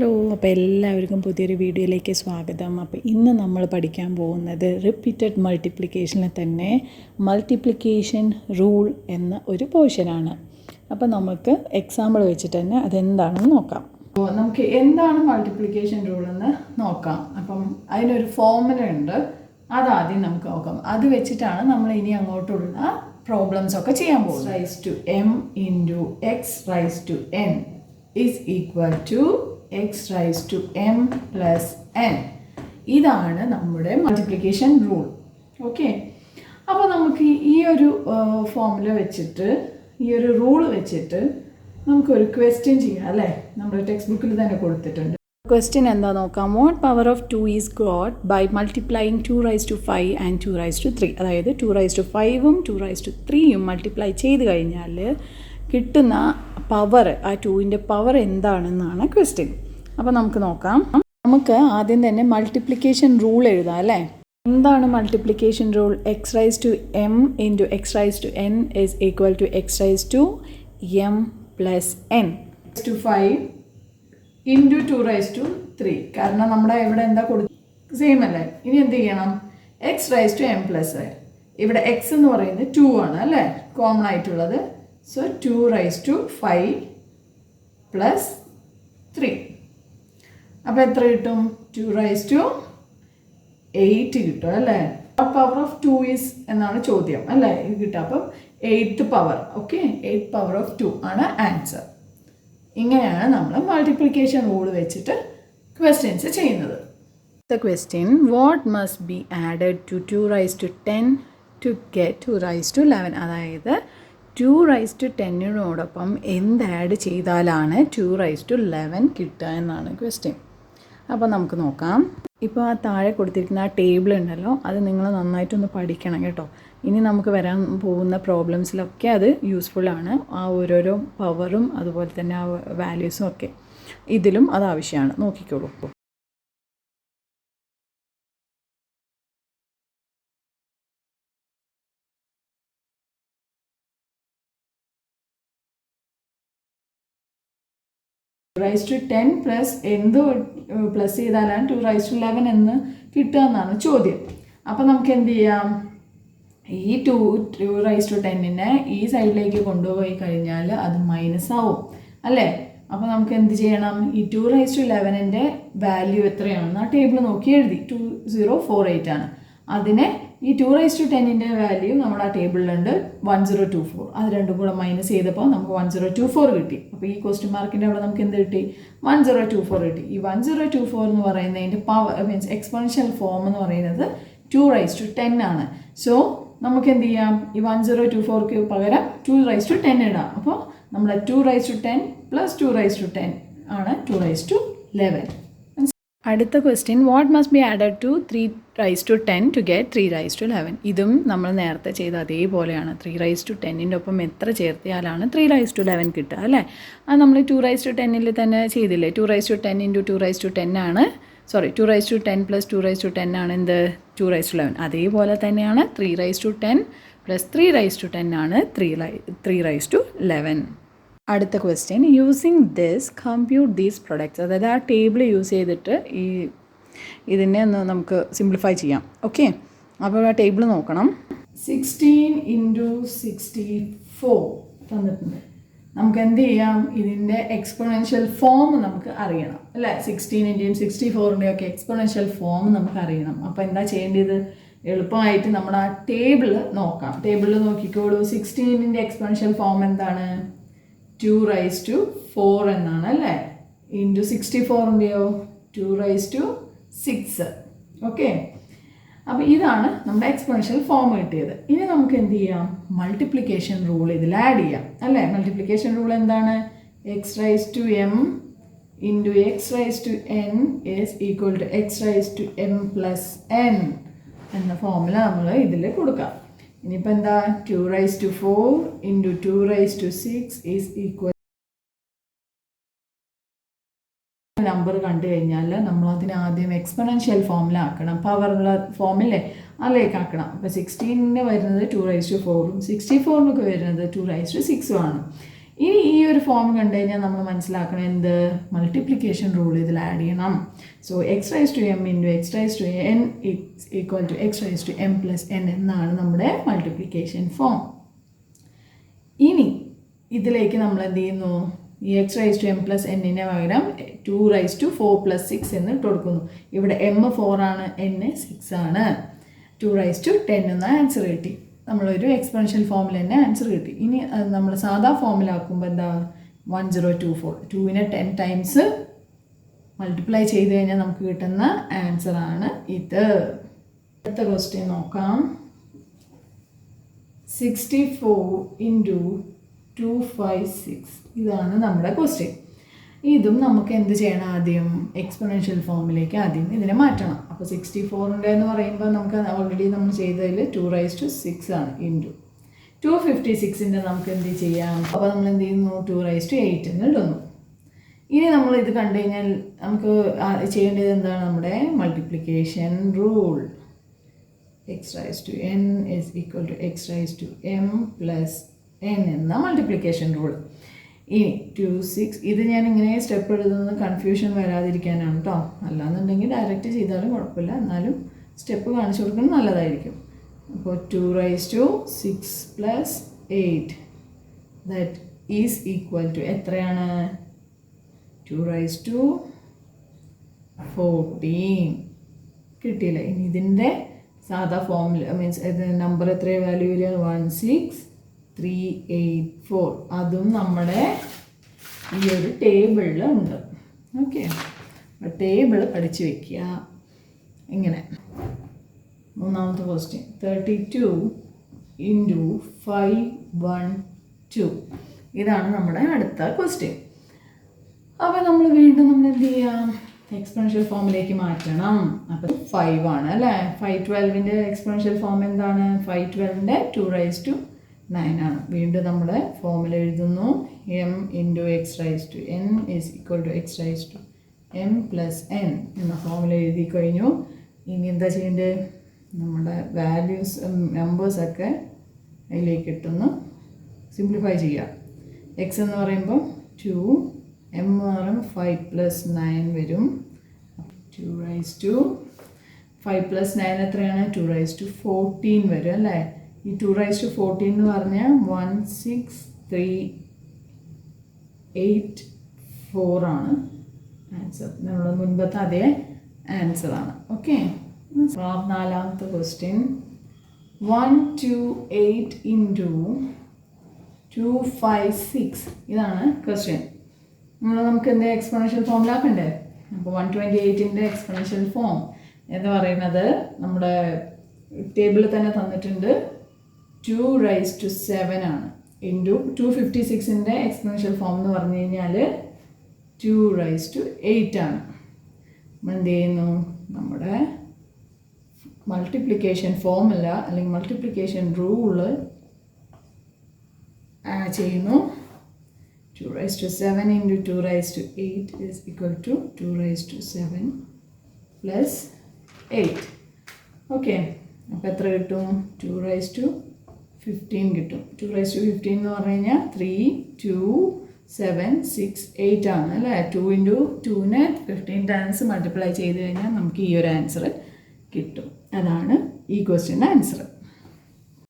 Hello, അപ്പോൾ എല്ലാവർക്കും പുതിയൊരു വീഡിയോയിലേക്ക് സ്വാഗതം. അപ്പോൾ ഇന്ന് നമ്മൾ പഠിക്കാൻ പോകുന്നത് റിപ്പീറ്റഡ് മൾട്ടിപ്ലിക്കേഷനിൽ തന്നെ മൾട്ടിപ്ലിക്കേഷൻ റൂൾ എന്ന ഒരു പോർഷനാണ്. അപ്പോൾ നമുക്ക് എക്സാമ്പിൾ വെച്ചിട്ട് തന്നെ അതെന്താണെന്ന് നോക്കാം. അപ്പോൾ നമുക്ക് എന്താണ് മൾട്ടിപ്ലിക്കേഷൻ റൂൾ എന്ന് നോക്കാം. അപ്പം അതിനൊരു ഫോർമുല ഉണ്ട്, അതാദ്യം നമുക്ക് നോക്കാം. അത് വെച്ചിട്ടാണ് നമ്മൾ ഇനി അങ്ങോട്ടുള്ള പ്രോബ്ലംസ് ഒക്കെ ചെയ്യാൻ പോകുന്നത്. Raise to m into x raise to n is equal to x raised to m plus n. ഇതാണ് നമ്മുടെ മൾട്ടിപ്ലിക്കേഷൻ റൂൾ. ഓക്കെ, അപ്പോൾ നമുക്ക് ഈ ഒരു ഫോർമുല വെച്ചിട്ട്, ഈ ഒരു റൂൾ വെച്ചിട്ട് നമുക്കൊരു ക്വസ്റ്റ്യൻ ചെയ്യാം അല്ലേ. നമ്മുടെ ടെക്സ്റ്റ് ബുക്കിൽ തന്നെ കൊടുത്തിട്ടുണ്ട്. ക്വസ്റ്റ്യൻ എന്താ നോക്കാം. What power of 2 is got by multiplying 2 raise to 5 and 2 raise to 3. അതായത് 2 റൈസ് ടു 5ഉം 2 റൈസ് ടു 3യും മൾട്ടിപ്ലൈ ചെയ്ത് കഴിഞ്ഞാൽ കിട്ടുന്ന പവർ, ആ 2ൻ്റെ പവർ എന്താണെന്നാണ് ക്വസ്റ്റ്യൻ. അപ്പോൾ നമുക്ക് നോക്കാം. നമുക്ക് ആദ്യം തന്നെ മൾട്ടിപ്ലിക്കേഷൻ റൂൾ എഴുതാം അല്ലേ. എന്താണ് multiplication rule? X raise to m into x raise to n is equal to x raise to M plus n two 5 into 2 raise to 3. കാരണം നമ്മുടെ ഇവിടെ എന്താ കൊടുക്കുക, സെയിം അല്ലേ. ഇനി എന്ത് ചെയ്യണം? X raise to M plus n. ഇവിടെ എക്സ് എന്ന് പറയുന്നത് 2 ആണ് അല്ലേ, കോമൺ ആയിട്ടുള്ളത്. So 2 raise to 5 plus 3. അപ്പോൾ എത്ര കിട്ടും? 2 റൈസ് ടു 8 കിട്ടും അല്ലേ. പവർ ഓഫ് 2 ഈസ് എന്നാണ് ചോദ്യം അല്ലേ, ഇത് കിട്ടുക. അപ്പം 8th power. Okay, 8th power of 2 ആണ് ആൻസർ. ഇങ്ങനെയാണ് നമ്മൾ മൾട്ടിപ്ലിക്കേഷൻ റൂൾ വെച്ചിട്ട് ക്വസ്റ്റ്യൻസ് ചെയ്യുന്നത്. The question, what must be added to 2 raise to 10 to get 2 raise to 11. അതായത് 2 റൈസ് ടു 10നോടൊപ്പം എന്ത് ആഡ് ചെയ്താലാണ് 2 റൈസ് ടു 11 കിട്ടുക എന്നാണ് ക്വസ്റ്റ്യൻ. അപ്പോൾ നമുക്ക് നോക്കാം. ഇപ്പോൾ ആ താഴെ കൊടുത്തിരിക്കുന്ന ആ ടേബിൾ ഉണ്ടല്ലോ, അത് നിങ്ങൾ നന്നായിട്ടൊന്ന് പഠിക്കണം കേട്ടോ. ഇനി നമുക്ക് വരാൻ പോകുന്ന പ്രോബ്ലംസിലൊക്കെ അത് യൂസ്ഫുള്ളാണ്. ആ ഓരോരോ പവറും അതുപോലെ തന്നെ ആ വാല്യൂസും ഒക്കെ ഇതിലും അത് ആവശ്യമാണ്. നോക്കിക്കോളൂ. റൈസ് ടു 10 പ്ലസ് എന്ത് പ്ലസ് ചെയ്താലാണ് 2 റൈസ് ടു 11 എന്ന് കിട്ടുക എന്നാണ് ചോദ്യം. അപ്പോൾ നമുക്ക് എന്ത് ചെയ്യാം? ഈ 2 റൈസ് ടു 10നെ ഈ സൈഡിലേക്ക് കൊണ്ടുപോയി കഴിഞ്ഞാൽ അത് മൈനസ് ആവും അല്ലേ. അപ്പോൾ നമുക്ക് എന്ത് ചെയ്യണം? ഈ 2 റൈസ് ടു 11ൻ്റെ വാല്യൂ എത്രയാണെന്ന് ആ ടേബിൾ നോക്കി എഴുതി. 2048 ആണ്. അതിനെ ഈ 2 റൈസ് ടു 10ൻ്റെ വാല്യൂ നമ്മുടെ ആ ടേബിളിലുണ്ട് 1024. അത് രണ്ടും കൂടെ മൈനസ് ചെയ്തപ്പോൾ നമുക്ക് 1024 കിട്ടി. അപ്പോൾ ഈ ക്വസ്റ്റ്യൻ മാർക്കിൻ്റെ അവിടെ നമുക്ക് എന്ത് കിട്ടി? 1024 കിട്ടി. ഈ 1024 എന്ന് പറയുന്നതിൻ്റെ പവർ മീൻസ് എക്സ്പോണൻഷ്യൽ ഫോം എന്ന് പറയുന്നത് 2 റൈസ് ടു 10 ആണ്. സോ നമുക്ക് എന്ത് ചെയ്യാം? ഈ 1024ക്ക് പകരം 2 റൈസ് ടു 10 ഇടാം. അപ്പോൾ നമ്മുടെ 2 raise to 10 plus 2 raise to 10 ആണ് 2 റൈസ് ടു 11. അടുത്ത question, what must be added to 3 raise to 10 to get 3 raise to 11. ഇതും നമ്മൾ നേരത്തെ ചെയ്ത അതേപോലെയാണ്. 3 റൈസ് ടു 10ൻ്റെ ഒപ്പം എത്ര ചേർത്തിയാലാണ് 3 റൈസ് ടു 11 കിട്ടുക അല്ലേ. അത് നമ്മൾ 2 റൈസ് ടു 10ൽ തന്നെ ചെയ്തില്ലേ. 2 raise to 10 into 2 raise to 10 ആണ്, 2 raise to 10 plus 2 raise to 10 ആണ് എന്ത്? 2 റൈസ് ടു 11. അതേപോലെ തന്നെയാണ് 3 raise to 10 plus 3 raise to 10 ആണ് 3 റൈസ് ടു 11. അടുത്ത question, using this compute these products. അതായത് ആ ടേബിൾ യൂസ് ചെയ്തിട്ട് ഇതിനെ ഒന്ന് നമുക്ക് സിംപ്ലിഫൈ ചെയ്യാം. ഓക്കെ, അപ്പോൾ ആ ടേബിൾ നോക്കണം. 16 ഇൻറ്റു 64 തന്നിട്ടുണ്ട്. നമുക്ക് എന്ത് ചെയ്യാം? ഇതിൻ്റെ എക്സ്പോണൻഷ്യൽ ഫോം നമുക്ക് അറിയണം അല്ലേ. 16ൻ്റെയും 64ൻ്റെയും ഒക്കെ എക്സ്പോണൻഷ്യൽ ഫോം നമുക്ക് അറിയണം. അപ്പോൾ എന്താ ചെയ്യേണ്ടത്? എളുപ്പമായിട്ട് നമ്മൾ ആ ടേബിൾ നോക്കാം. ടേബിളിൽ നോക്കിക്കോളൂ. 16ൻ്റെ എക്സ്പോണൻഷ്യൽ ഫോം എന്താണ്? 2 റൈസ് ടു 4 എന്നാണ് അല്ലേ. ഇൻറ്റു 64ൻ്റെയോ 2 റൈസ് ടു 6. ഓക്കെ, അപ്പോൾ ഇതാണ് നമ്മുടെ എക്സ്പോണൻഷ്യൽ ഫോം കിട്ടിയത്. ഇനി നമുക്ക് എന്ത് ചെയ്യാം? മൾട്ടിപ്ലിക്കേഷൻ റൂൾ ഇതിൽ ആഡ് ചെയ്യാം അല്ലേ. മൾട്ടിപ്ലിക്കേഷൻ റൂൾ എന്താണ്? X raise to m into x raise to n is equal to x raise to M plus n എന്ന ഫോമുല നമ്മൾ ഇതിൽ കൊടുക്കാം. ഇനിയിപ്പോൾ എന്താ? 2 raise to 4 into 2 raise to 6 is equal. Number കണ്ടു കഴിഞ്ഞാൽ നമ്മൾ അതിന് ആദ്യം എക്സ്പോണൻഷ്യൽ ഫോമിൽ ആക്കണം. പവറുള്ള ഫോമില്ലേ അതിലേക്ക് ആക്കണം. അപ്പോൾ 16ന് വരുന്നത് 2 റൈസ് ടു 4ഉം 64നൊക്കെ വരുന്നത് 2 റൈസ് ടു 6ഉം ആണ്. ഇനി ഈ ഒരു ഫോം കണ്ടു കഴിഞ്ഞാൽ നമ്മൾ മനസ്സിലാക്കണം എന്ത്, മൾട്ടിപ്ലിക്കേഷൻ റൂൾ ഇതിൽ ആഡ് ചെയ്യണം. So x raise to m into x raise to n equal to x raise to M plus n എന്നാണ് നമ്മുടെ മൾട്ടിപ്ലിക്കേഷൻ ഫോം. ഇനി ഇതിലേക്ക് നമ്മൾ എന്ത് ചെയ്യുന്നു, ഈ X raise to M plus എന്നിന് പകരം 2 റൈസ് ടു 4 പ്ലസ് 6 എന്ന് ഇട്ട് കൊടുക്കുന്നു. ഇവിടെ എം 4 ആണ്, എൻ 6 ആണ്. 2 റൈസ് ടു 10 എന്ന ആൻസർ കിട്ടി. നമ്മളൊരു എക്സ്പെൻഷ്യൽ ഫോമിൽ തന്നെ ആൻസർ കിട്ടി. ഇനി നമ്മൾ സാധാ ഫോമിലാക്കുമ്പോൾ എന്താ, 1024 2നെ 10 ടൈംസ് മൾട്ടിപ്ലൈ ചെയ്ത് കഴിഞ്ഞാൽ നമുക്ക് കിട്ടുന്ന ആൻസറാണ് ഇത്. അടുത്ത ക്വസ്റ്റ്യൻ നോക്കാം. 64 ഇൻറ്റു 256 ഇതാണ് നമ്മുടെ ക്വസ്റ്റ്യൻ. ഇതും നമുക്ക് എന്ത് ചെയ്യണം, ആദ്യം എക്സ്പൊണൻഷ്യൽ ഫോമിലേക്ക് ആദ്യം ഇതിനെ മാറ്റണം. അപ്പോൾ 64 എന്ന് പറയുമ്പോൾ നമുക്ക് ഓൾറെഡി നമ്മൾ ചെയ്തതിൽ 2 റൈസ് ടു 6 ആണ് ഇൻറ്റു 256 നമുക്ക് എന്ത് ചെയ്യാം, അപ്പോൾ നമ്മൾ എന്ത് ചെയ്യുന്നു, 2 റൈസ് ടു 8 എന്ന് ഇടുന്നു. ഇനി നമ്മൾ ഇത് കണ്ടു കഴിഞ്ഞാൽ നമുക്ക് ചെയ്യേണ്ടത് എന്താണ്, നമ്മുടെ multiplication rule. X raise to n is equal to x raise to M plus n എന്ന മൾട്ടിപ്ലിക്കേഷൻ റൂൾ. ഇനി 26 ഇത് ഞാൻ ഇങ്ങനെ സ്റ്റെപ്പ് എഴുതുന്നത് കൺഫ്യൂഷൻ വരാതിരിക്കാനാണ് കേട്ടോ. അല്ലാന്നുണ്ടെങ്കിൽ ഡയറക്റ്റ് ചെയ്താലും കുഴപ്പമില്ല, എന്നാലും സ്റ്റെപ്പ് കാണിച്ചു കൊടുക്കുന്നത് നല്ലതായിരിക്കും. അപ്പോൾ 2 raise to 6 plus 8 that is equal to എത്രയാണ്, 2 റൈസ് ടു 14 കിട്ടിയില്ല. ഇനി ഇതിൻ്റെ സാധാ ഫോമിൽ മീൻസ് നമ്പർ എത്ര വാല്യൂ വരിക, 16384 അതും നമ്മുടെ ഈ ഒരു ടേബിളിൽ ഉണ്ട്. ഓക്കെ, ടേബിൾ പഠിച്ചു വയ്ക്കുക. ഇങ്ങനെ മൂന്നാമത്തെ ക്വസ്റ്റ്യൻ 32 ഇൻറ്റു 512 ഇതാണ് നമ്മുടെ അടുത്ത ക്വസ്റ്റ്യൻ. അപ്പോൾ നമ്മൾ വീണ്ടും നമ്മൾ എന്ത് ചെയ്യാം, എക്സ്പൊണൻഷ്യൽ ഫോമിലേക്ക് മാറ്റണം. അപ്പോൾ 5 ആണ് അല്ലേ. 512ൻ്റെ എക്സ്പൊണൻഷ്യൽ ഫോം എന്താണ്, 512ൻ്റെ 2 റൈസ് ടു 9 ആണ്. വീണ്ടും നമ്മുടെ ഫോമിൽ എഴുതുന്നു, m into x raise to n is equal to x raise to M plus n എന്ന ഫോമിൽ എഴുതി കഴിഞ്ഞു. ഇനി എന്താ ചെയ്യേണ്ടത്, നമ്മുടെ വാല്യൂസ് നമ്പേഴ്സൊക്കെ അതിലേക്ക് ഇട്ടൊന്ന് സിംപ്ലിഫൈ ചെയ്യുക. എക്സ് എന്ന് പറയുമ്പോൾ 2, എം എന്ന് പറയുമ്പോൾ 5 പ്ലസ് 9 വരും. 2 റൈസ് ടു 5 പ്ലസ് 9 എത്രയാണ്, 2 റൈസ് ടു 14 വരും അല്ലേ. ഈ 2 റൈസ് ടു 14 എന്ന് പറഞ്ഞാൽ 16384 ആണ് ആൻസർ. നമ്മൾ മുൻപത്തെ അതേ ആൻസറാണ്. ഓക്കെ, നാലാമത്തെ ക്വസ്റ്റ്യൻ 128 ഇൻറ്റു 256 ഇതാണ് ക്വസ്റ്റ്യൻ. നമുക്ക് എന്ത് എക്സ്പൊണൻഷ്യൽ ഫോമിലാക്കണ്ടേ. അപ്പോൾ 128ൻ്റെ എക്സ്പൊണൻഷ്യൽ ഫോം എന്ന് പറയുന്നത് നമ്മുടെ ടേബിളിൽ തന്നെ തന്നിട്ടുണ്ട്, 2 റൈസ് ടു 7 ആണ് ഇൻറ്റു 256ൻ്റെ എക്സ്പൊണൻഷ്യൽ ഫോം എന്ന് പറഞ്ഞു കഴിഞ്ഞാൽ 2 റൈസ് ടു 8 ആണ്. എന്ത് ചെയ്യുന്നു, നമ്മുടെ മൾട്ടിപ്ലിക്കേഷൻ ഫോമുല അല്ലെങ്കിൽ മൾട്ടിപ്ലിക്കേഷൻ റൂള് ചെയ്യുന്നു. 2 raised to 7 into 2 raised to 8 is equal to 2 raised to 7 plus 8. Okay, അപ്പോൾ എത്ര കിട്ടും, 2 raised to 15 കിട്ടും. 2 raised to 15 എന്ന് പറഞ്ഞു കഴിഞ്ഞാൽ 3, 2, 7, 6, 8 ആണ് അല്ലേ. 2 ഇൻറ്റു 2നെ 15 ടൈംസ് മൾട്ടിപ്ലൈ ചെയ്ത് കഴിഞ്ഞാൽ നമുക്ക് ഈ ഒരു ആൻസർ കിട്ടും. അതാണ് ഈ ക്വസ്റ്റ്യൻ്റെ ആൻസർ.